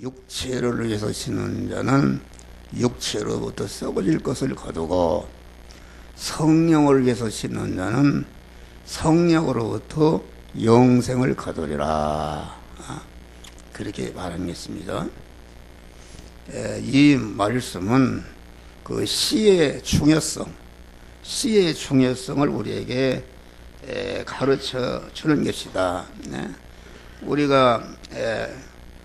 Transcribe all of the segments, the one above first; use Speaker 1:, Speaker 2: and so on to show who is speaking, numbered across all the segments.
Speaker 1: 육체를 위해서 신는 자는 육체로부터 썩어질 것을 거두고, 성령을 위해서 신는 자는 성령으로부터 영생을 거두리라. 그렇게 말한 게 있습니다. 이 말씀은 그 시의 중요성을 우리에게 가르쳐 주는 것이다. 우리가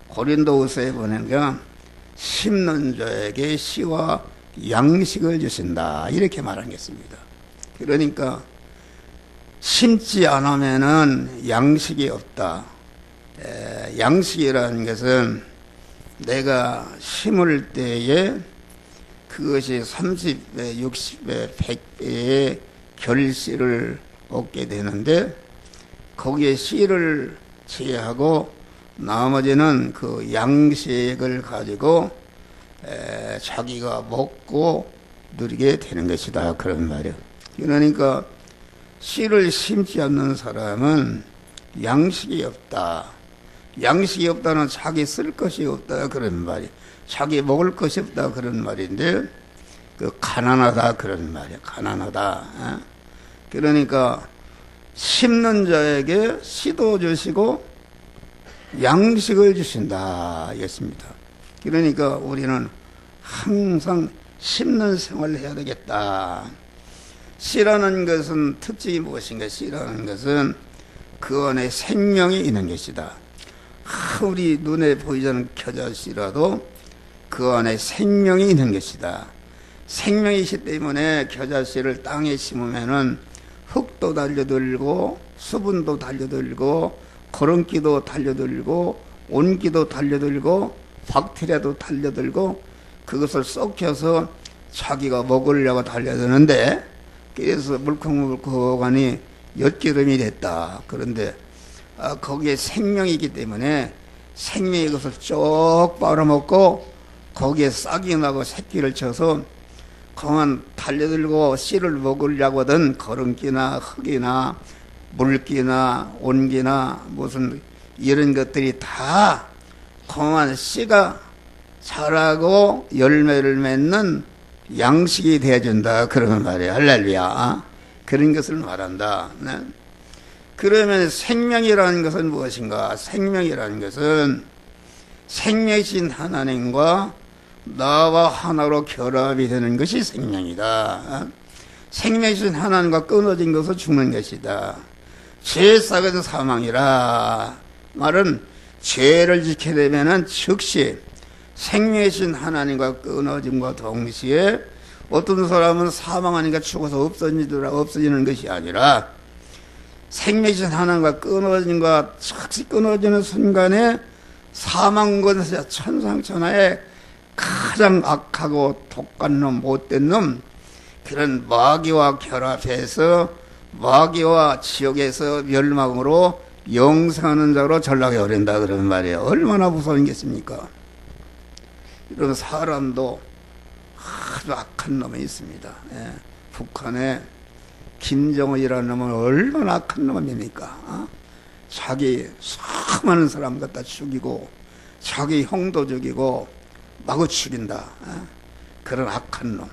Speaker 1: 고린도후서에 보니까 심는 자에게 씨와 양식을 주신다, 이렇게 말한 게 있습니다. 그러니까 심지 않으면은 양식이 없다. 양식이라는 것은 내가 심을 때에 그것이 30배, 60배, 100배의 결실을 얻게 되는데, 거기에 씨를 제하고 나머지는 그 양식을 가지고 자기가 먹고 누리게 되는 것이다, 그런 말이에요. 그러니까 씨를 심지 않는 사람은 양식이 없다. 양식이 없다는 자기 쓸 것이 없다, 그런 말이에요. 자기 먹을 것이 없다, 그런 말인데, 그 가난하다, 그런 말이에요. 가난하다. 그러니까 심는 자에게 씨도 주시고 양식을 주신다, 이었습니다. 그러니까 우리는 항상 심는 생활을 해야 되겠다. 씨라는 것은 특징이 무엇인가? 씨라는 것은 그 안에 생명이 있는 것이다. 우리 눈에 보이지 않는 겨자씨라도 그 안에 생명이 있는 것이다. 생명이 있기 때문에 겨자씨를 땅에 심으면은 흙도 달려들고 수분도 달려들고 거름기도 달려들고 온기도 달려들고 박테리아도 달려들고 그것을 썩혀서 자기가 먹으려고 달려드는데, 그래서 물컹물컹하니 엿기름이 됐다. 그런데 거기에 생명이 있기 때문에 생명의 것을 쭉 빨아먹고 거기에 싹이 나고 새끼를 쳐서 그만 달려들고 씨를 먹으려고 하던 거름기나 흙이나 물기나 온기나 무슨 이런 것들이 다 그만 씨가 자라고 열매를 맺는 양식이 되어준다, 그런 말이에요. 할렐루야. 그런 것을 말한다. 네? 그러면 생명이라는 것은 무엇인가? 생명이라는 것은 생명이신 하나님과 나와 하나로 결합이 되는 것이 생명이다. 생명이신 하나님과 끊어진 것은 죽는 것이다. 죄의 싹은 사망이라. 말은 죄를 지게 되면은 즉시 생명이신 하나님과 끊어짐과 동시에 어떤 사람은 사망하니까 죽어서 없어지는 것이 아니라 생명이신 하나님과 끊어짐과 즉시 끊어지는 순간에 사망권에서 천상천하에 가장 악하고 독한 놈, 못된 놈, 그런 마귀와 결합해서 마귀와 지옥에서 멸망으로 영생하는 자로 전락해 버린다, 그런 말이에요. 얼마나 무서운 겠습니까? 이런 사람도 아주 악한 놈이 있습니다. 북한에 김정은이라는 놈은 얼마나 악한 놈입니까? 자기 수많은 사람 갖다 죽이고 자기 형도 죽이고 마구 죽인다. 그런 악한 놈.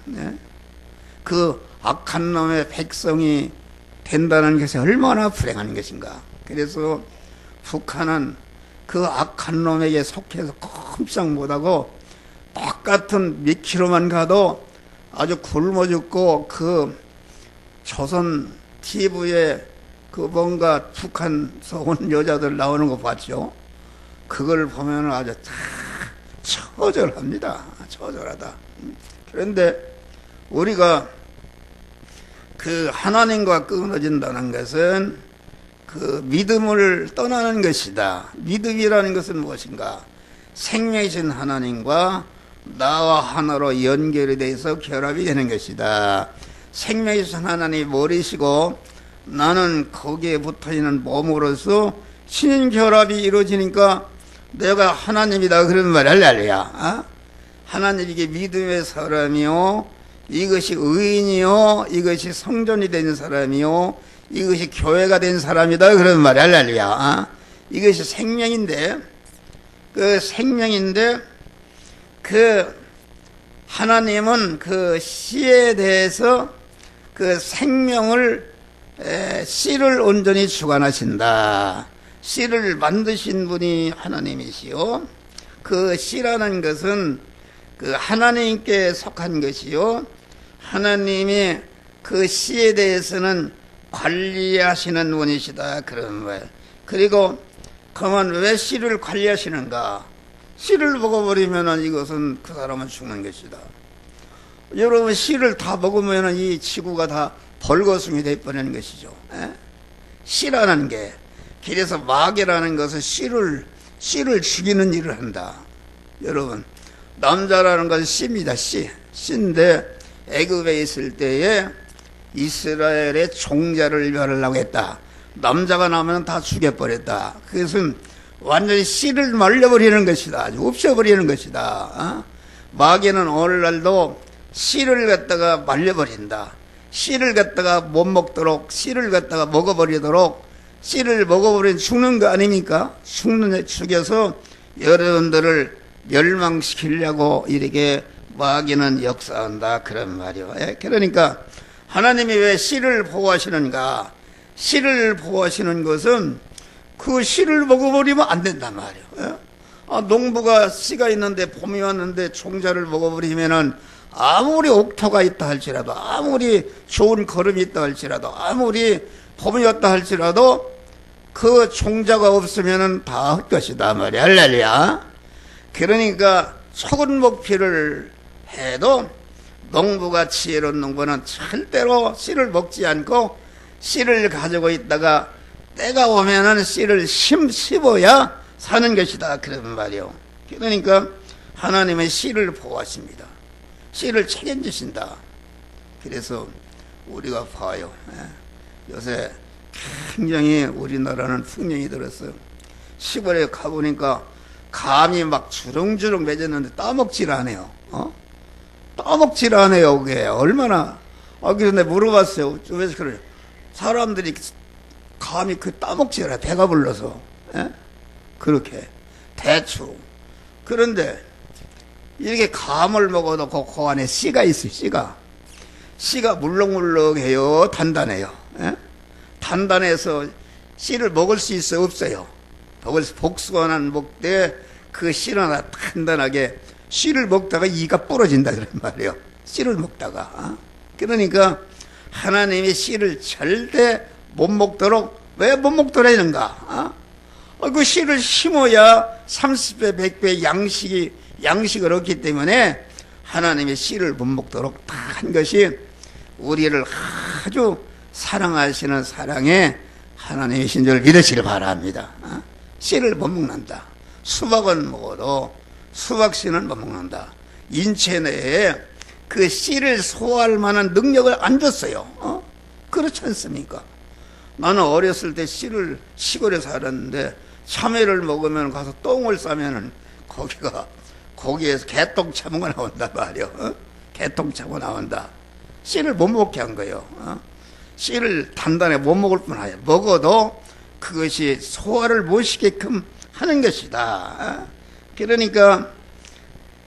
Speaker 1: 그 악한 놈의 백성이 된다는 것이 얼마나 불행한 것인가. 그래서 북한은 그 악한 놈에게 속해서 꼼짝 못하고 똑같은 몇 킬로만 가도 아주 굶어 죽고, 그 조선 TV에 그 뭔가 북한에서 온 여자들 나오는 거 봤죠? 그걸 보면 아주 다 처절합니다. 처절하다. 그런데 우리가 그 하나님과 끊어진다는 것은 그 믿음을 떠나는 것이다. 믿음이라는 것은 무엇인가? 생명이신 하나님과 나와 하나로 연결이 돼서 결합이 되는 것이다. 생명이신 하나님이 머리시고 나는 거기에 붙어있는 몸으로서 신결합이 이루어지니까 내가 하나님이다, 그런 말 할렐루야. 하나님에게 믿음의 사람이요, 이것이 의인이요, 이것이 성전이 된 사람이요, 이것이 교회가 된 사람이다, 그런 말 할렐루야. 이것이 생명인데 그 생명인데 그 하나님은 그 씨에 대해서 그 생명을 씨를 온전히 주관하신다. 씨를 만드신 분이 하나님이시요. 그 씨라는 것은 그 하나님께 속한 것이요. 하나님이 그 씨에 대해서는 관리하시는 분이시다. 그런 말. 그리고 그러면 왜 씨를 관리하시는가? 씨를 먹어버리면 이것은 그 사람은 죽는 것이다. 여러분, 씨를 다 먹으면 이 지구가 다 벌거숭이 되어버리는 것이죠. 씨라는 게, 그래서 마귀라는 것은 씨를 죽이는 일을 한다. 여러분, 남자라는 것은 씨입니다. 씨인데 애굽에 있을 때에 이스라엘의 종자를 멸하려고 했다. 남자가 나오면 다 죽여버렸다. 그것은 완전히 씨를 말려버리는 것이다. 없애버리는 것이다. 마귀는 오늘날도 씨를 갖다가 말려버린다. 씨를 갖다가 못 먹도록, 씨를 갖다가 먹어버리도록, 씨를 먹어버리면 죽는 거 아닙니까? 죽여서 여러분들을 멸망시키려고 이렇게 마귀는 역사한다. 그런 말이요. 그러니까 하나님이 왜 씨를 보호하시는가? 씨를 보호하시는 것은 그 씨를 먹어버리면 안 된단 말이에요. 농부가 씨가 있는데 봄이 왔는데 종자를 먹어버리면은 아무리 옥토가 있다 할지라도, 아무리 좋은 걸음이 있다 할지라도, 아무리 봄이 왔다 할지라도 그 종자가 없으면은 다 할 것이다 말이야. 할렐루야. 그러니까 적은 먹피를 해도 농부가 지혜로운 농부는 절대로 씨를 먹지 않고 씨를 가지고 있다가 때가 오면은 씨를 심어야 사는 것이다. 그런 말이요. 그러니까 하나님의 씨를 보호하십니다. 씨를 책임지신다. 그래서 우리가 봐요. 요새 굉장히 우리나라는 풍년이 들었어요. 시골에 가보니까 감이 막 주렁주렁 맺었는데 따먹질 않아요. 따먹질 않아요. 그게 얼마나. 그런데 물어봤어요. 왜 그래요? 사람들이 감이 따먹질 않아요. 배가 불러서. 그렇게 대충. 그런데 이렇게 감을 먹어도 그 안에 씨가 있어요. 씨가 물렁물렁해요. 단단해요. 단단해서 씨를 먹을 수 있어요? 없어요? 복숭아는 먹되 그 씨는 단단하게 씨를 먹다가 이가 부러진다 그런 말이에요. 씨를 먹다가. 그러니까 하나님이 씨를 절대 못 먹도록 왜 못 먹더라는가? 그 씨를 심어야 30배 100배 양식을 얻기 때문에 하나님의 씨를 못 먹도록 다 한 것이 우리를 아주 사랑하시는 사랑의 하나님이신 줄 믿으시길 바랍니다. 씨를 못 먹는다. 수박은 먹어도 수박씨는 못 먹는다. 인체 내에 그 씨를 소화할 만한 능력을 안 줬어요. 그렇지 않습니까? 나는 어렸을 때 씨를 시골에 살았는데 참외를 먹으면 가서 똥을 싸면은 거기에서 개똥차무가 나온단 말이요. 개똥차무 나온다. 씨를 못 먹게 한 거예요. 씨를 단단히 못 먹을 뿐 아니라 먹어도 그것이 소화를 못 시게끔 하는 것이다. 그러니까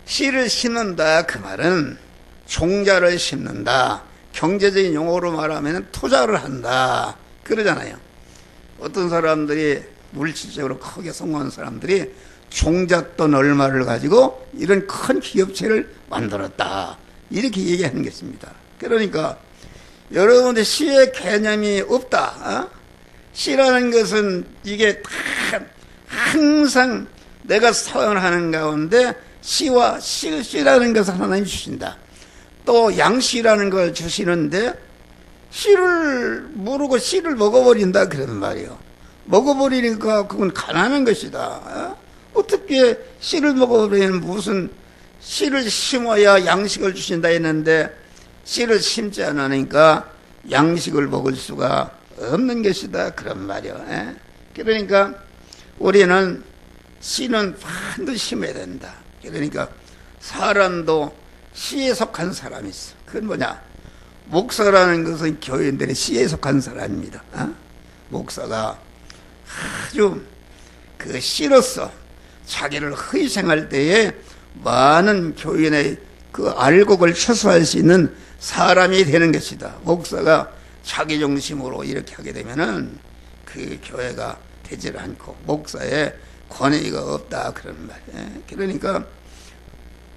Speaker 1: 씨를 심는다 그 말은 종자를 심는다. 경제적인 용어로 말하면 투자를 한다 그러잖아요. 어떤 사람들이 물질적으로 크게 성공한 사람들이 종잣돈 얼마를 가지고 이런 큰 기업체를 만들었다 이렇게 얘기하는 것입니다. 그러니까 여러분들 씨의 개념이 없다. 씨라는 것은 이게 항상 내가 사용을 하는 가운데 씨라는 것을 하나님 주신다. 또 양씨라는 걸 주시는데 씨를 모르고 씨를 먹어버린다 그런 말이에요. 먹어버리니까 그건 가난한 것이다. 어떻게 씨를 먹어버리면 무슨 씨를 심어야 양식을 주신다 했는데 씨를 심지 않으니까 양식을 먹을 수가 없는 것이다 그런 말이에요. 그러니까 우리는 씨는 반드시 심어야 된다. 그러니까 사람도 씨에 속한 사람이 있어. 그건 뭐냐? 목사라는 것은 교인들의 씨에 속한 사람입니다. 목사가 아주 그 씨로서 자기를 희생할 때에 많은 교인의 그 알곡을 추수할 수 있는 사람이 되는 것이다. 목사가 자기 중심으로 이렇게 하게 되면은 그 교회가 되질 않고 목사의 권위가 없다 그런 말이에요. 그러니까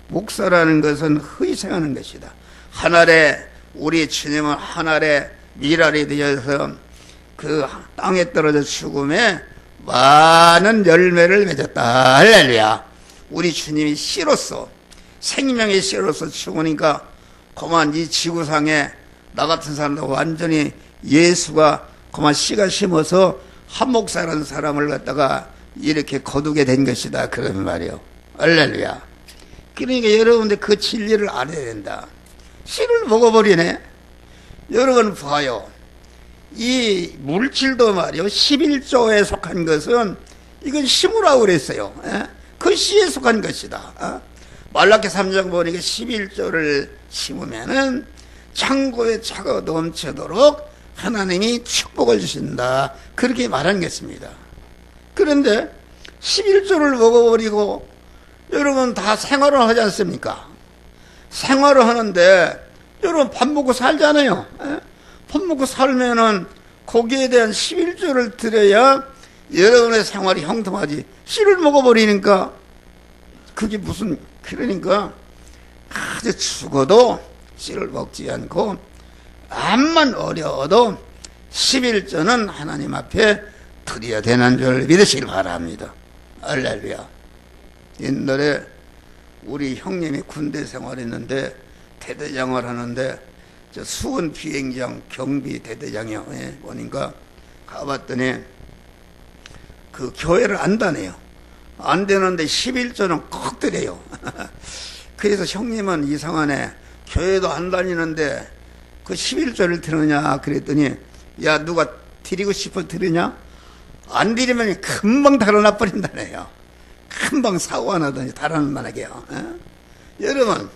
Speaker 1: 목사라는 것은 희생하는 것이다. 하늘에 우리 주님은 하늘에 미랄이 되어서 그 땅에 떨어져 죽음에 많은 열매를 맺었다. 할렐루야. 우리 주님이 씨로서 생명의 씨로서 죽으니까 그만 이 지구상에 나 같은 사람도 완전히 예수가 그만 씨가 심어서 한 목사라는 사람을 갖다가 이렇게 거두게 된 것이다 그런 말이요. 할렐루야. 그러니까 여러분들 그 진리를 알아야 된다. 씨를 먹어버리네. 여러분 봐요. 이 물질도 말이요 11조에 속한 것은 이건 심으라고 그랬어요. 그 씨에 속한 것이다. 말라기 3장 보니까 11조를 심으면은 창고에 차가 넘치도록 하나님이 축복을 주신다 그렇게 말한 것입니다. 그런데 11조를 먹어버리고 여러분 다 생활을 하지 않습니까? 생활을 하는데 여러분 밥 먹고 살잖아요. 밥 먹고 살면은 거기에 대한 11조를 드려야 여러분의 생활이 형통하지. 씨를 먹어버리니까 그게 무슨, 그러니까 아주 죽어도 씨를 먹지 않고 암만 어려워도 11조는 하나님 앞에 드려야 되는 줄 믿으시길 바랍니다. 할렐루야. 옛날에 우리 형님이 군대 생활했는데 대대장을 하는데 저 수원 비행장 경비 대대장이요. 보니까 가봤더니 그 교회를 안 다녀요. 안 되는데 11조는 꼭 드려요. 그래서 형님은 이상하네. 교회도 안 다니는데 그 11조를 드느냐 그랬더니 야 누가 드리고 싶어 드리냐? 안 드리면 금방 달아나 버린다네요. 금방 사고가 나더니 달아날 만하게요. 여러분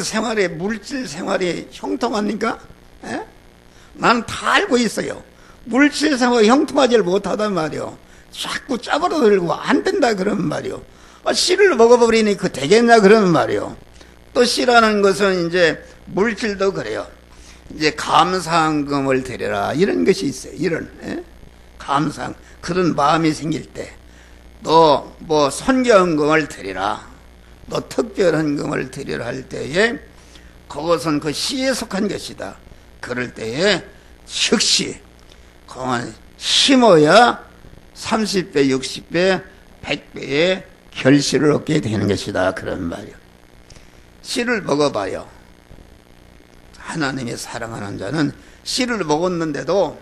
Speaker 1: 생활에 물질 생활이 형통합니까? 나는 다 알고 있어요. 물질 생활이 형통하지 못하단 말이요. 자꾸 짜버려 들고 안 된다 그러는 말이요. 씨를 먹어버리니 그 되겠냐 그러는 말이요. 또 씨라는 것은 이제 물질도 그래요. 이제 감사한금을 드려라 이런 것이 있어요. 이런 감상 그런 마음이 생길 때 또 뭐 선교헌금을 드리라 또 특별헌금을 드리라 할 때에 그것은 그 씨에 속한 것이다. 그럴 때에 즉시 그만 심어야 30배 60배 100배의 결실을 얻게 되는 것이다 그런 말이요. 씨를 먹어봐요. 하나님이 사랑하는 자는 씨를 먹었는데도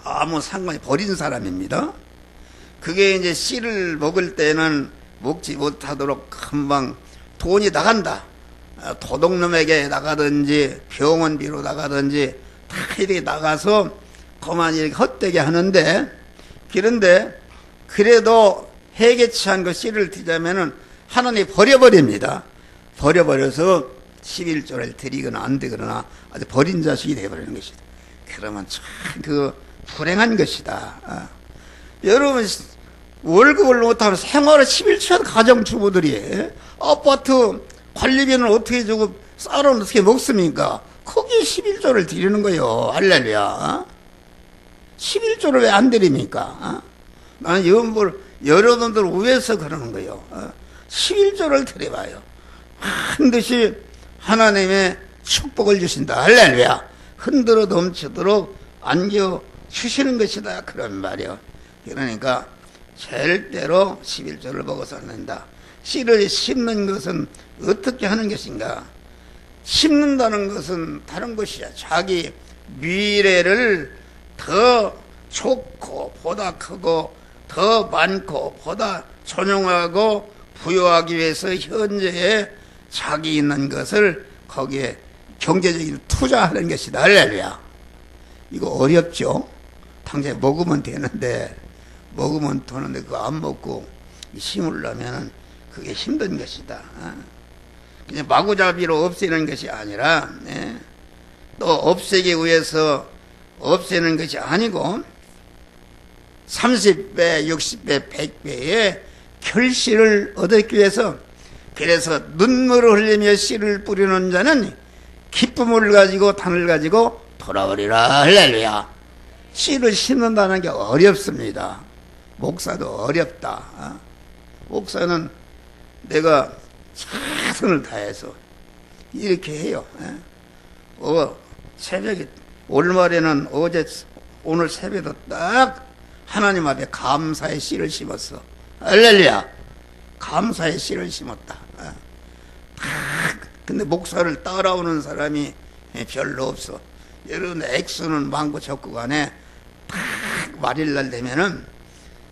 Speaker 1: 아무 상관이 버린 사람입니다. 그게 이제 씨를 먹을 때는 먹지 못하도록 금방 돈이 나간다. 도둑놈에게 나가든지 병원비로 나가든지 다 이렇게 나가서 그만 이렇게 헛되게 하는데, 그런데 그래도 해계치 않고 씨를 드리자면은 하나님이 버려버립니다. 버려버려서 11조를 드리거나 안 되거나 아주 버린 자식이 되어버리는 것이다. 그러면 참 그 불행한 것이다. 여러분 월급을 못하면 생활을 11조 가정주부들이 아파트 관리비는 어떻게 주고 쌀은 어떻게 먹습니까? 거기에 11조를 드리는 거예요. 할렐루야. 11조를 왜 안 드립니까? 나는 여러분들 위해서 그러는 거예요. 11조를 드려봐요. 반드시 하나님의 축복을 주신다. 할렐루야. 흔들어 넘치도록 안겨주시는 것이다. 그런 말이요. 그러니까 절대로 11조를 먹어서 안 된다. 씨를 심는 것은 어떻게 하는 것인가? 심는다는 것은 다른 것이야. 자기 미래를 더 좋고 보다 크고 더 많고 보다 존용하고 부여하기 위해서 현재에 자기 있는 것을 거기에 경제적인 투자하는 것이다. 할렐루야. 이거 어렵죠? 당장 먹으면 되는데 먹으면 되는데 그거 안 먹고 심으려면 그게 힘든 것이다. 그냥 마구잡이로 없애는 것이 아니라 또 없애기 위해서 없애는 것이 아니고 30배, 60배, 100배의 결실을 얻기 위해서, 그래서 눈물을 흘리며 씨를 뿌리는 자는 기쁨을 가지고 단을 가지고 돌아오리라. 할렐루야. 씨를 심는다는 게 어렵습니다. 목사도 어렵다. 목사는 내가 최선을 다해서 이렇게 해요. 새벽에, 올말에는 오늘 새벽에도 딱 하나님 앞에 감사의 씨를 심었어. 할렐루야. 감사의 씨를 심었다. 근데 목사를 따라오는 사람이 별로 없어. 여러분, 액수는 많고 적고 간에 딱 말일날 되면은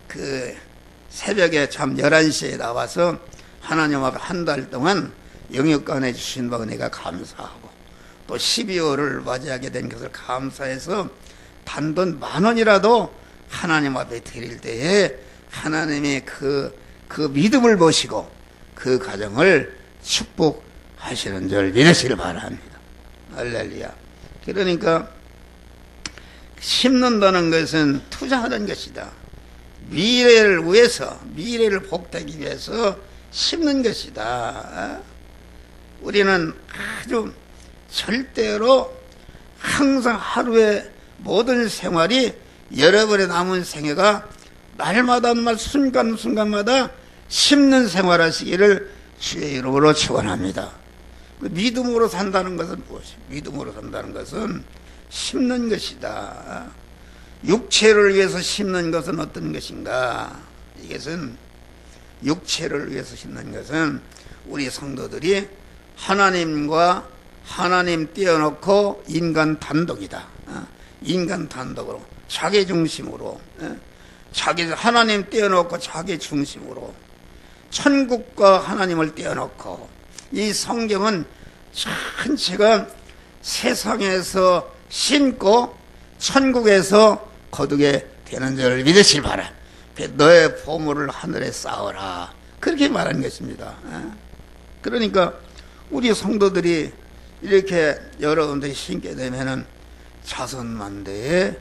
Speaker 1: 그 새벽에 참 11시에 나와서 하나님 앞에 한 달 동안 영역간에 주신 바 은혜가 감사하고, 또 12월을 맞이하게 된 것을 감사해서 단돈 10,000원이라도 하나님 앞에 드릴 때에 하나님이 그 믿음을 보시고 그 가정을 축복하시는 줄 믿으시길 바랍니다. 할렐루야. 그러니까 심는다는 것은 투자하는 것이다. 미래를 위해서, 미래를 복되기 위해서 심는 것이다. 우리는 아주 절대로 항상 하루의 모든 생활이, 여러분의 남은 생애가 날마다 순간순간마다 심는 생활하시기를 주의 이름으로 축원합니다. 믿음으로 산다는 것은 무엇이에요? 믿음으로 산다는 것은 심는 것이다. 육체를 위해서 심는 것은 어떤 것인가? 이것은 육체를 위해서 심는 것은 우리 성도들이 하나님과 하나님 떼어놓고 인간 단독이다. 인간 단독으로, 자기 중심으로, 하나님 떼어놓고 자기 중심으로, 천국과 하나님을 떼어놓고, 이 성경은 전체가 세상에서 심고 천국에서 거두게 되는 줄 믿으시길 바라. 너의 보물을 하늘에 쌓으라. 그렇게 말한 것입니다. 그러니까 우리 성도들이 이렇게 여러분들이 심게 되면은 자선만대의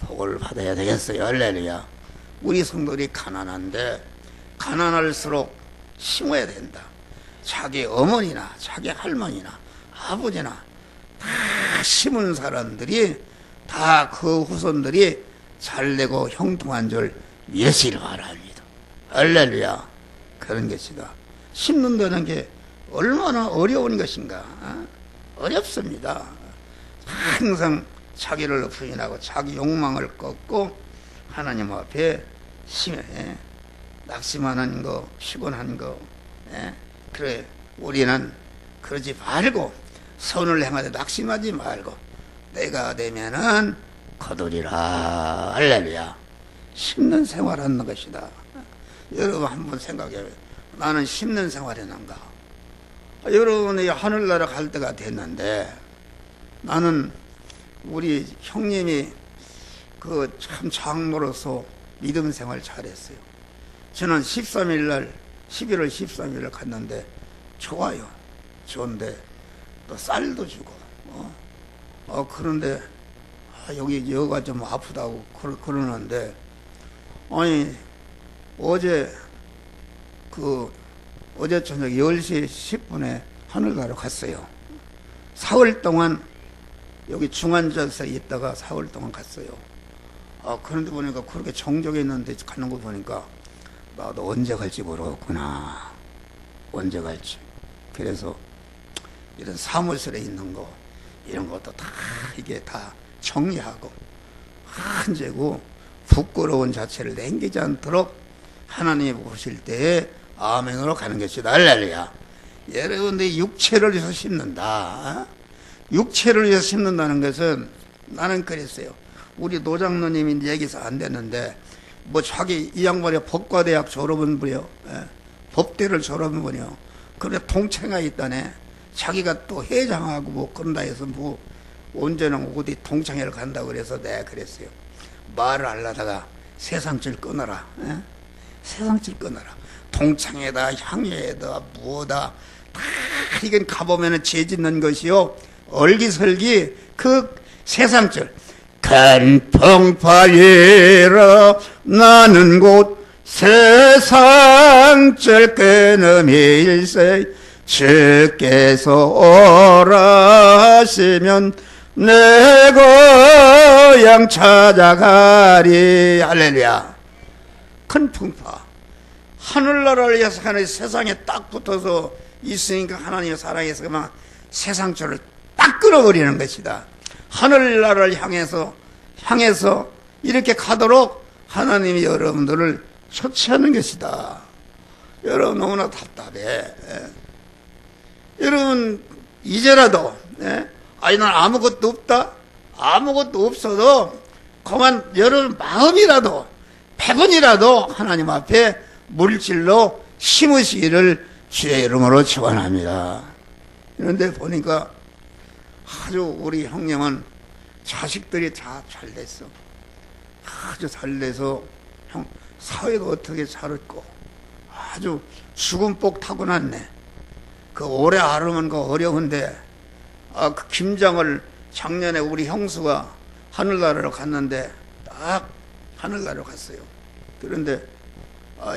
Speaker 1: 복을 받아야 되겠어요. 할렐루야. 우리 성도들이 가난한데 가난할수록 심어야 된다. 자기 어머니나 자기 할머니나 아버지나 다 심은 사람들이 다 그 후손들이 잘되고 형통한 줄 믿으시길 바랍니다. 할렐루야. 그런 것이다. 심는다는 게 얼마나 어려운 것인가. 어렵습니다. 항상 자기를 부인하고 자기 욕망을 꺾고 하나님 앞에 심해. 낙심하는 거, 피곤한 거. 그래, 우리는 그러지 말고 선을 행하되 낙심하지 말고 때가 되면은 거두리라. 할렐루야. 심는 생활하는 것이다. 여러분 한번 생각해요. 나는 심는 생활했는가? 여러분이 하늘나라 갈 때가 됐는데, 나는 우리 형님이 그 참 장로로서 믿음 생활 잘했어요. 저는 11월 13일 갔는데 좋아요. 좋은데 또 쌀도 주고 그런데 여기 여가 좀 아프다고 그러는데, 아니 어제 저녁 10시 10분에 하늘나라 갔어요. 사흘 동안 여기 중환자실에 있다가 사흘 동안 갔어요. 그런데 보니까 그렇게 정적이 있는데 가는 거 보니까 나도 언제 갈지 모르겠구나. 언제 갈지. 그래서 이런 사무실에 있는 거, 이런 것도 다 이게 다 정리하고 한재고 부끄러운 자체를 남기지 않도록 하나님이 보실 때에 아멘으로 가는 것이다. 할렐루야. 여러분들이 육체를 위해서 심는다. 육체를 위해서 심는다는 것은, 나는 그랬어요. 우리 노장로님이 얘기해서 안 됐는데, 뭐 자기 이 양반이 법과대학 졸업한 분이요. 법대를 졸업한 분이요. 그런데 동창회가 있다네. 자기가 또 회장하고 뭐 그런다 해서 뭐 언제는 어디 동창회를 간다고 그래서 내가 그랬어요. 말을 하려다가 세상줄 끊어라. 세상줄 끊어라. 동창회다, 향회다, 무엇다, 다 이건 가보면은 죄 짓는 것이요. 얼기설기 그 세상줄. 큰 풍파이라 나는 곧 세상줄 끊음이 일세 주께서 오라시면 내 고향 찾아가리. 할렐루야. 큰 풍파. 하늘나라를 위해서 하나님 세상에 딱 붙어서 있으니까 하나님의 사랑에서 그만 세상줄을 딱 끊어버리는 것이다. 하늘나라를 향해서 이렇게 가도록 하나님이 여러분들을 처치하는 것이다. 여러분 너무나 답답해. 여러분 이제라도 아니 난 아무것도 없다. 아무것도 없어도 그만 여러분 마음이라도 100원이라도 하나님 앞에 물질로 심으시기를 주의 이름으로 축원합니다. 그런데 보니까 아주 우리 형님은 자식들이 다 잘 됐어. 아주 잘 돼서 형 사회도 어떻게 잘했고 아주 죽은 복 타고났네. 그 오래 아르면 그 어려운데 그 김장을 작년에 우리 형수가 하늘나라로 갔는데 딱 하늘나라로 갔어요. 그런데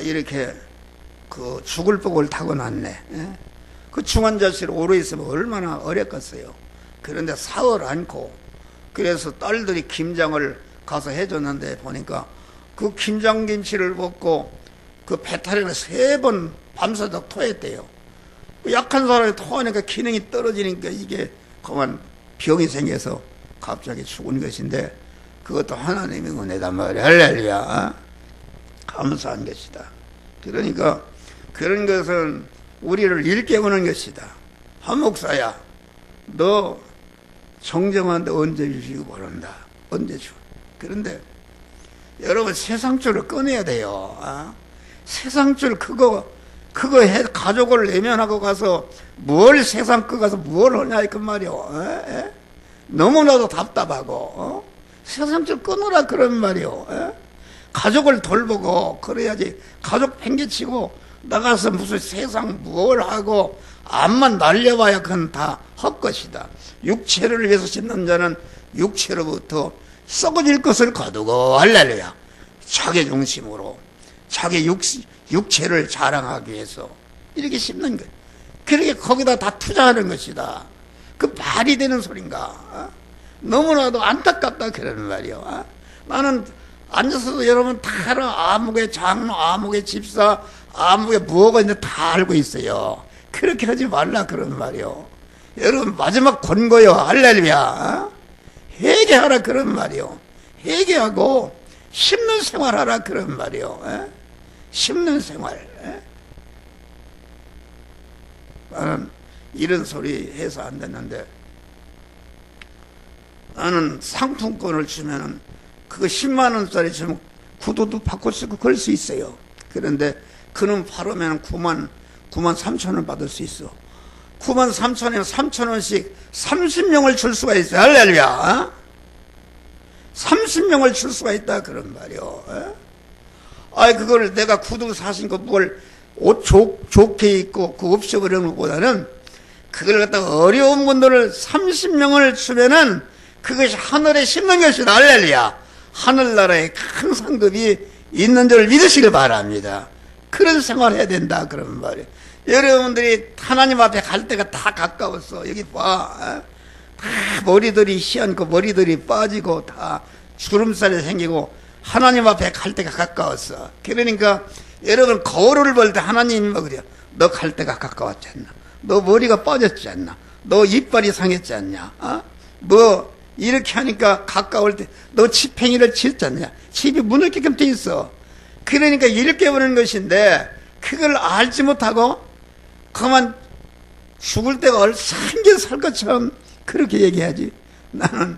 Speaker 1: 이렇게 그 죽을 복을 타고났네. 그 중환자실 오래 있으면 얼마나 어렵겠어요. 그런데 사흘 않고 그래서 딸들이 김장을 가서 해줬는데 보니까 그 김장김치를 먹고 그 배탈에는 3번 밤새도록 토했대요. 약한 사람이 토하니까 기능이 떨어지니까 이게 그만 병이 생겨서 갑자기 죽은 것인데 그것도 하나님의 은혜단 말이야. 할렐루야. 감사한 것이다. 그러니까 그런 것은 우리를 일깨우는 것이다. 한 목사야, 너 정정한데 언제 주시고 모른다. 언제 줘. 그런데 여러분 세상줄을 꺼내야 돼요. 세상줄 그거 해 가족을 내면하고 가서 뭘 세상 끄 가서 뭘 하냐 그 말이요. 너무나도 답답하고 세상줄 끊으라 그런 말이요. 가족을 돌보고 그래야지. 가족 팽개치고 나가서 무슨 세상 뭘 하고 암만 날려봐야 그건 다 헛것이다. 육체를 위해서 짓는 자는 육체로부터 썩어질 것을 거두고 할렐루야. 자기 중심으로 자기 육체를 자랑하기 위해서 이렇게 심는 거예요. 그렇게 거기다 다 투자하는 것이다. 그 말이 되는 소린가? 너무나도 안타깝다 그러는 말이요. 나는 앉아서도 여러분 다 알아. 아무개 장로, 아무개 집사, 아무개 무엇가 있는데 다 알고 있어요. 그렇게 하지 말라 그런 말이요. 여러분 마지막 권고요. 할렐루야. 회개하라 그런 말이요. 회개하고 심는 생활하라 그런 말이요. 심는 생활. 나는 이런 소리 해서 안 됐는데 나는 상품권을 주면은 그거 10만 원짜리 주면 구두도 바꿔 쓰고 그럴 수 있어요. 그런데 그놈 팔으면 9만 3천 원 받을 수 있어. 9만 3천원이면 3천 원씩 30명을 줄 수가 있어요. 할렐루야. 30명을 줄 수가 있다 그런 말이요. 그걸 내가 구두 사신 거 뭘 옷 좋게 입고 그 없애버리는 것보다는 그걸 갖다가 어려운 분들을 30명을 주면은 그것이 하늘에 심는 것이다. 할렐루야. 하늘나라에 큰 상급이 있는 줄 믿으시길 바랍니다. 그런 생활 해야 된다 그런 말이에요. 여러분들이 하나님 앞에 갈 때가 다 가까웠어. 여기 봐. 다 머리들이 희한고 머리들이 빠지고 다 주름살이 생기고 하나님 앞에 갈 때가 가까웠어. 그러니까 여러분 거울을 볼 때 하나님이 뭐 그래요? 너 갈 때가 가까웠지 않나? 너 머리가 빠졌지 않나? 너 이빨이 상했지 않냐? 뭐 이렇게 하니까 가까울 때 너 지팽이를 치었지 않냐? 집이 무너지게끔 돼 있어. 그러니까 이렇게 보는 것인데 그걸 알지 못하고 그만 죽을 때가 얼상게 살 것처럼 그렇게 얘기하지. 나는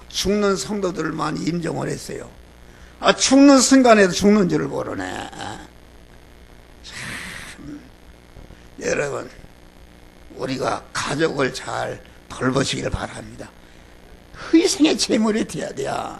Speaker 1: 죽는 성도들을 많이 임종을 했어요. 죽는 순간에도 죽는 줄을 모르네. 참, 여러분 우리가 가족을 잘 돌보시길 바랍니다. 희생의 제물이 돼야 돼요.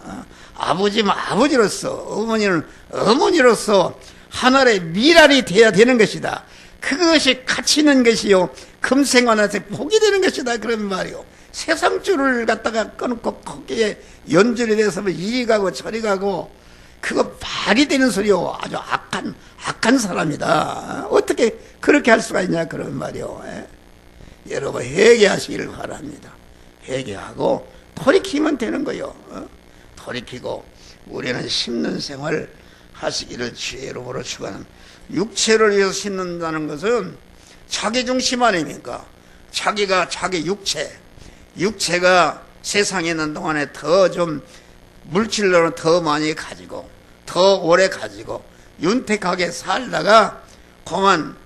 Speaker 1: 아버지는 아버지로서, 어머니는 어머니로서 하늘의 미랄이 돼야 되는 것이다. 그것이 가치 있는 것이요 금생활에서 복이 되는 것이다 그런 말이요. 세상 줄을 갖다가 끊고 거기에 연줄이 돼서 이리 가고 저리 가고 그거 말이 되는 소리요. 아주 악한 사람이다. 어떻게 그렇게 할 수가 있냐, 그런 말이요. 여러분, 회개하시기를 바랍니다. 회개하고 돌이키면 되는 거요. 돌이키고 우리는 심는 생활 하시기를 주의 이름으로 축원합니다. 육체를 위해서 심는다는 것은 자기 중심 아닙니까? 자기가 자기 육체가 세상에 있는 동안에 더 좀 물질로는 더 많이 가지고 더 오래 가지고 윤택하게 살다가 그만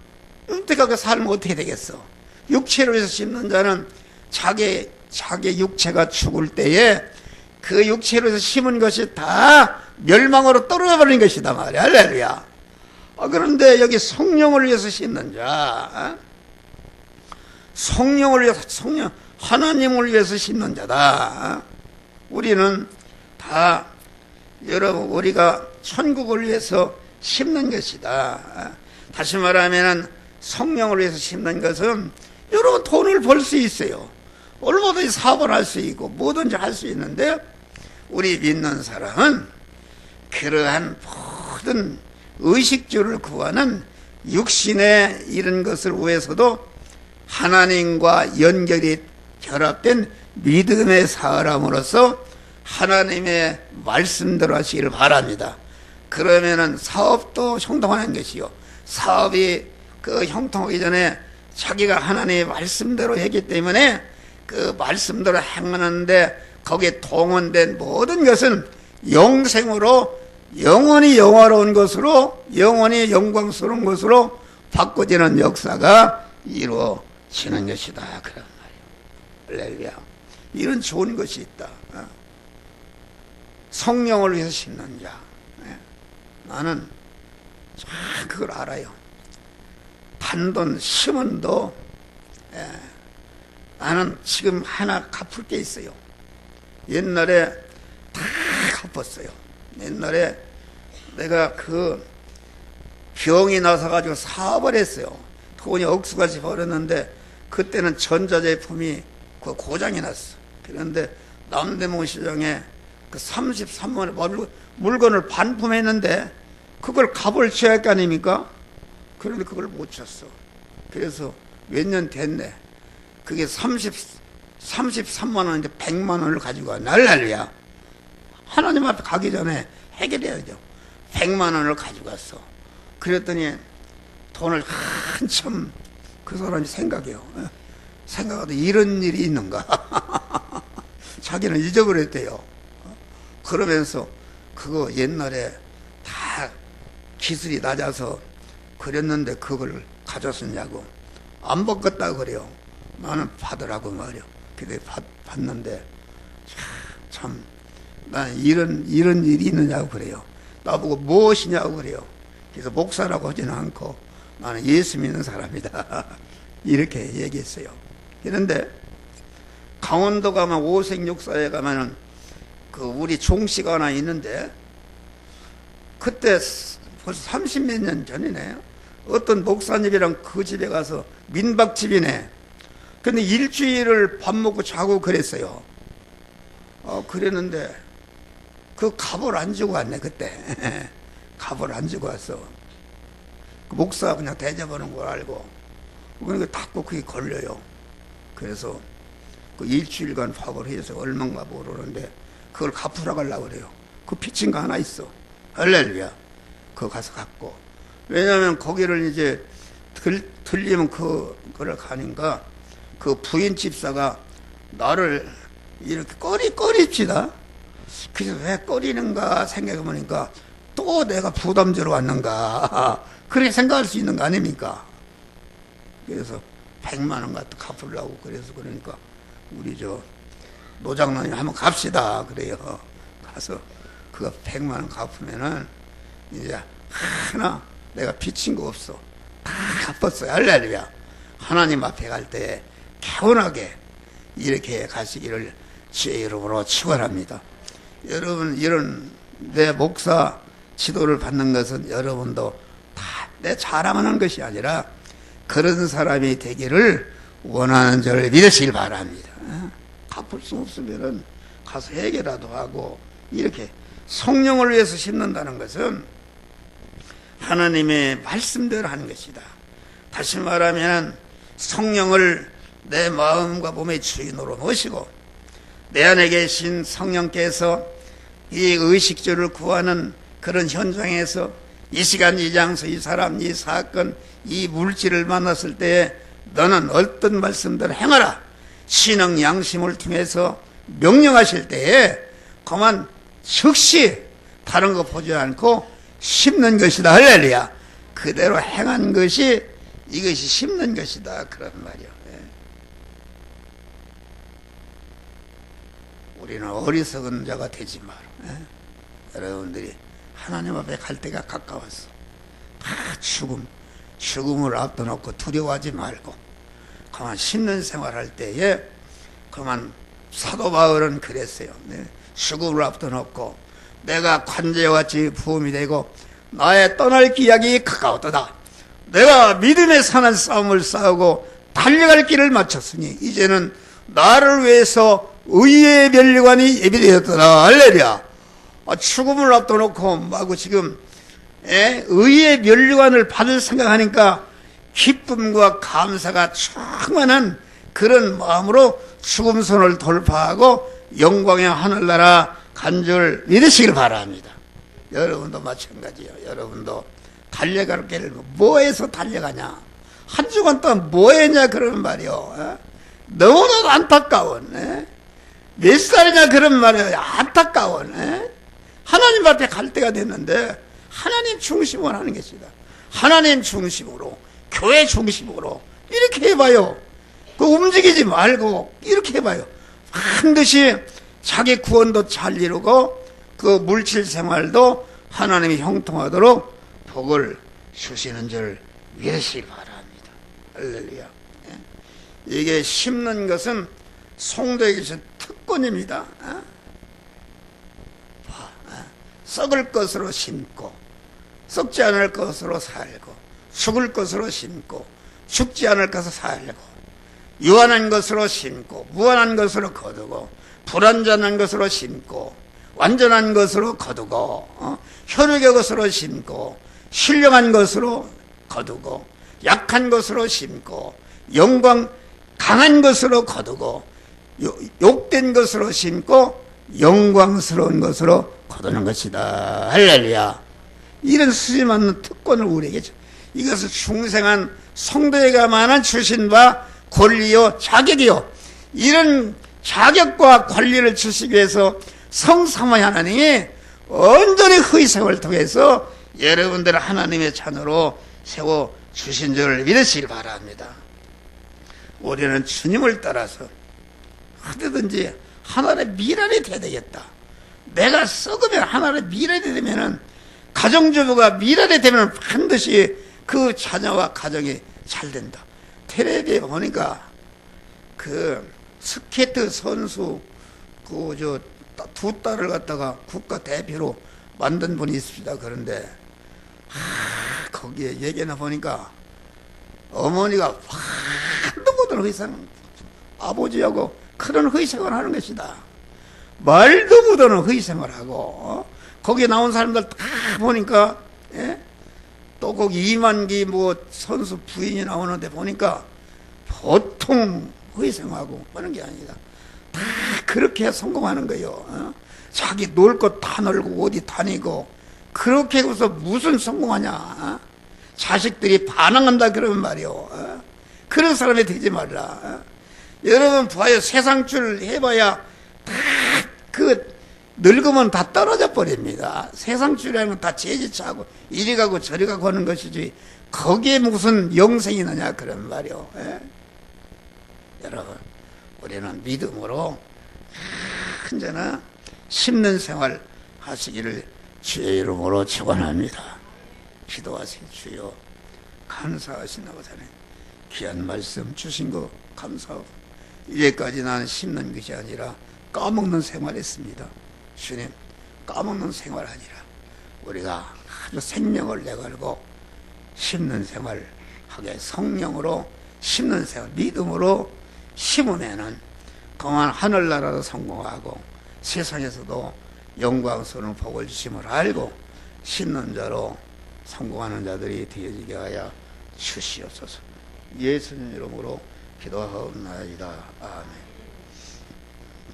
Speaker 1: 윤택하게 살면 어떻게 되겠어? 육체를 위해서 심는 자는 자기 육체가 죽을 때에 그 육체로 해서 심은 것이 다 멸망으로 떨어져 버린 것이다 말이야. 할렐루야. 그런데 여기 성령을 위해서 심는 자, 성령을 위해서, 하나님을 위해서 심는 자다. 우리는 다 여러분 우리가 천국을 위해서 심는 것이다. 다시 말하면 성령을 위해서 심는 것은 여러분 돈을 벌 수 있어요. 얼마든지 사업을 할 수 있고 뭐든지 할 수 있는데 우리 믿는 사람은 그러한 모든 의식주를 구하는 육신의 이런 것을 위해서도 하나님과 연결이 결합된 믿음의 사람으로서 하나님의 말씀대로 하시기를 바랍니다. 그러면은 사업도 형통하는 것이요. 사업이 형통하기 전에 자기가 하나님의 말씀대로 했기 때문에 그 말씀대로 행하는데 거기에 동원된 모든 것은 영생으로 영원히 영화로운 것으로 영원히 영광스러운 것으로 바꿔지는 역사가 이루어지는 것이다. 그런 말이에요. 할렐루야. 이런 좋은 것이 있다. 성령을 위해서 심는 자. 나는 잘 그걸 알아요. 단돈 10원도 나는 지금 하나 갚을 게 있어요. 옛날에 다 갚았어요. 옛날에 내가 그 병이 나서가지고 사업을 했어요. 돈이 억수같이 벌었는데 그때는 전자제품이 그 고장이 났어. 그런데 남대문 시장에 그 33만 원 물건을 반품했는데 그걸 값을 쳐야 할 거 아닙니까? 그런데 그걸 못 쳤어. 그래서 몇 년 됐네. 그게 33만 원인데 100만 원을 가지고 와. 날랄이야. 하나님 앞에 가기 전에 해결해야죠. 100만 원을 가지고 왔어. 그랬더니 돈을 한참 그 사람이 생각해요. 생각하다 이런 일이 있는가. 자기는 잊어버렸대요. 그러면서 그거 옛날에 다 기술이 낮아서 그랬는데 그걸 가졌었냐고. 안 바꿨다고 그래요. 나는 받으라고 말이요. 근데 받는데 참 나는 이런 일이 있느냐고 그래요. 나보고 무엇이냐고 그래요. 그래서 목사라고 하지는 않고 나는 예수 믿는 사람이다. 이렇게 얘기했어요. 그런데 강원도 가면 오색육사에 가면은 그 우리 종씨가 하나 있는데 그때 벌써 30몇 년 전이네. 어떤 목사님이랑 그 집에 가서 민박집이네. 근데 일주일을 밥 먹고 자고 그랬어요. 그랬는데 그 값을 안 주고 왔네 그때. 값을 안 주고 왔어. 그 목사가 그냥 대접하는 걸 알고 그러니까 자꾸 그게 걸려요. 그래서 그 일주일간 밥을 해서 얼마인가 모르는데 그걸 갚으라고 하려고 그래요. 그 피친 거 하나 있어. 할렐루야. 그거 가서 갚고. 왜냐하면 거기를 이제 들리면 그거를 가니까 그 부인 집사가 나를 이렇게 꺼립시다. 그래서 왜 꺼리는가 생각해보니까 또 내가 부담주러 왔는가. 그렇게 생각할 수 있는 거 아닙니까? 그래서 100만 원 갖다 갚으려고 그래서 그러니까 우리 노장로님 한번 갑시다. 그래요. 가서 그거 100만 원 갚으면은 이제 하나 내가 빚진 거 없어. 다 갚았어요. 할렐루야. 하나님 앞에 갈 때 개운하게 이렇게 가시기를 주의 이름으로 축원합니다. 여러분 이런 내 목사 지도를 받는 것은 여러분도 다 내 자랑하는 것이 아니라 그런 사람이 되기를 원하는 줄 믿으시길 바랍니다. 갚을 수 없으면은 가서 회개라도 하고 이렇게 성령을 위해서 심는다는 것은 하나님의 말씀대로 하는 것이다. 다시 말하면 성령을 내 마음과 몸의 주인으로 모시고 내 안에 계신 성령께서 이 의식주를 구하는 그런 현장에서 이 시간, 이 장소, 이 사람, 이 사건, 이 물질을 만났을 때에 너는 어떤 말씀대로 행하라. 신앙 양심을 통해서 명령하실 때에 그만 즉시 다른 거 보지 않고 심는 것이다. 할렐루야. 그대로 행한 것이 이것이 심는 것이다. 그런 말이요. 우리는 어리석은 자가 되지 마라. 여러분들이 하나님 앞에 갈 때가 가까웠어. 다 죽음을 앞둬놓고 두려워하지 말고 그만 심는 생활할 때에 그만 사도 바울은 그랬어요. 죽음을 앞둬놓고 내가 관제와 같이 부음이 되고 나의 떠날 기약이 가까웠도다. 내가 믿음에 사는 싸움을 싸우고 달려갈 길을 마쳤으니 이제는 나를 위해서 의의 면류관이 예비되었더라. 할렐루야. 죽음을 앞둬놓고 마구 지금 의의 면류관을 받을 생각하니까 기쁨과 감사가 충만한 그런 마음으로 죽음선을 돌파하고 영광의 하늘나라 간 줄 믿으시길 바랍니다. 여러분도 마찬가지예요. 여러분도 달려갈 길을 뭐해서 달려가냐, 한 주간 동안 뭐했냐 그런 말이요. 너무나도 안타까운 몇 살이냐 그런 말이에요. 안타까운 하나님 앞에 갈 때가 됐는데 하나님 중심으로 하는 것이다. 하나님 중심으로, 교회 중심으로 이렇게 해봐요. 그 움직이지 말고 이렇게 해봐요. 반드시 자기 구원도 잘 이루고 그 물질 생활도 하나님이 형통하도록 복을 주시는 줄 믿으시기 바랍니다. 할렐루야. 이게 심는 것은 성도에게 주신 특권입니다. 썩을 것으로 심고 썩지 않을 것으로 살고 죽을 것으로 심고 죽지 않을 것으로 살고 유한한 것으로 심고 무한한 것으로 거두고 불완전한 것으로 심고 완전한 것으로 거두고 혈육의 것으로 심고 신령한 것으로 거두고 약한 것으로 심고 영광 강한 것으로 거두고 욕된 것으로 심고 영광스러운 것으로 거두는 것이다. 할렐루야. 이런 수지 맞는 특권을 우리에게 줘. 이것은 중생한 성도에게만 주신 바 권리요 자격이요. 이런 자격과 권리를 주시기 위해서 성삼위 하나님이 온전히 희생을 통해서 여러분들을 하나님의 자녀로 세워 주신 줄 믿으시길 바랍니다. 우리는 주님을 따라서 어디든지 하나님의 미랄이 돼야 되겠다. 내가 썩으면 하나님의 미랄이 되면은 가정주부가 미랄이 되면 반드시 그 자녀와 가정이 잘 된다. 텔레비에 보니까 그 스케이트 선수 그 두 딸을 갖다가 국가 대표로 만든 분이 있습니다. 그런데 거기에 얘기나 보니까 어머니가 한도 못하는 희생, 아버지하고 그런 희생을 하는 것이다. 말도 못하는 희생을 하고 거기에 나온 사람들 다 보니까 또 거기 이만기 뭐 선수 부인이 나오는데 보니까 보통 희생하고 그런 게 아니다. 다 그렇게 성공하는 거예요. 자기 놀 것 다 놀고 어디 다니고 그렇게 해서 무슨 성공하냐. 자식들이 반항한다 그러면 말이요. 그런 사람이 되지 말라. 여러분 봐요. 세상줄 해봐야 다 그 늙으면 다 떨어져 버립니다. 세상줄이라는 건 다 제지차고 이리 가고 저리 가고 하는 것이지 거기에 무슨 영생이 나냐 그런 말이요. 여러분 우리는 믿음으로 언제나 심는 생활 하시기를 주의 이름으로 축원합니다. 기도하세요. 주여 감사하신다고 하네. 귀한 말씀 주신 거 감사하고 이제까지 나는 심는 것이 아니라 까먹는 생활했습니다. 주님 까먹는 생활 아니라 우리가 아주 생명을 내걸고 심는 생활 하게 성령으로 심는 생활 믿음으로 심으면은 그만 하늘나라도 성공하고 세상에서도 영광스러운 복을 주심을 알고 심는 자로 성공하는 자들이 되어지게 하여 주시옵소서. 예수님 이름으로 기도하옵나이다. 아멘.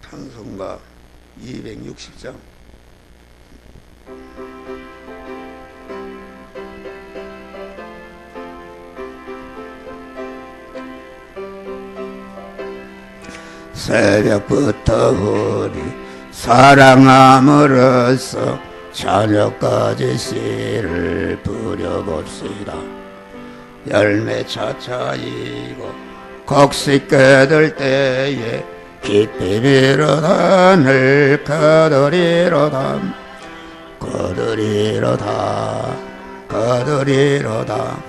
Speaker 1: 찬송가 260장. 새벽부터 우리 사랑함으로써 저녁까지 씨를 뿌려봅시다. 열매 차차이고 곡식 껴들 때에 깊이 밀어다 늘 거두리로다. 거두리로다 거두리로다.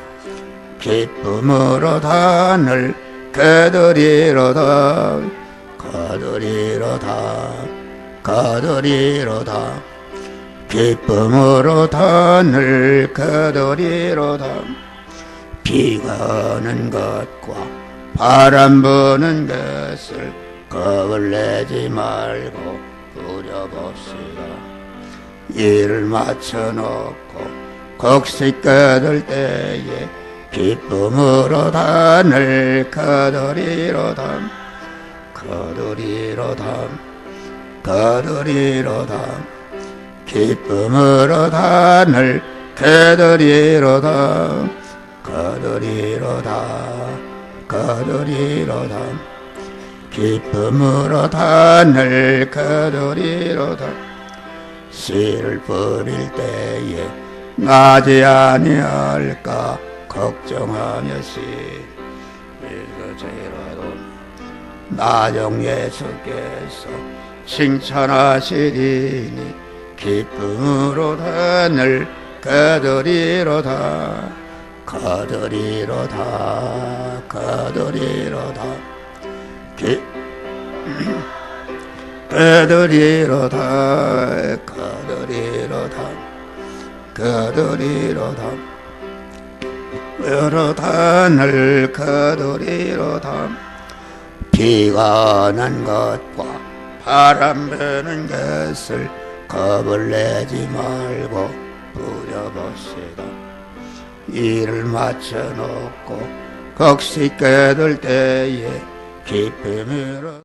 Speaker 1: 기쁨으로 늘 거두리로다. 거두리로다 거두리로다. 기쁨으로 늘 거두리로다. 비가 오는 것과 바람 부는 것을 겁을 내지 말고 부려봅시다. 일을 마쳐놓고 곡식 거둘 때에 기쁨으로 늘 거두리로다. 거두리로다 거두리로다. 기쁨으로 늘 거두리로다. 거두리로다 거두리로다. 기쁨으로 늘 거두리로다. 씨를 뿌릴 때에 나지 아니할까 걱정하며 씨일거제라도 나중 예수께서 칭찬하시리니 기쁨으로 늘 거두리로다. 거두리로다 거두리로다. 거두리로다 거두리로다 거두리로다. 으로다 늘 거두리로다. 비가 오는 것과 바람 부는 것을 겁을 내지 말고 부려봅시다. 일을 마쳐놓고 곡식 거둘 때에 기쁨으로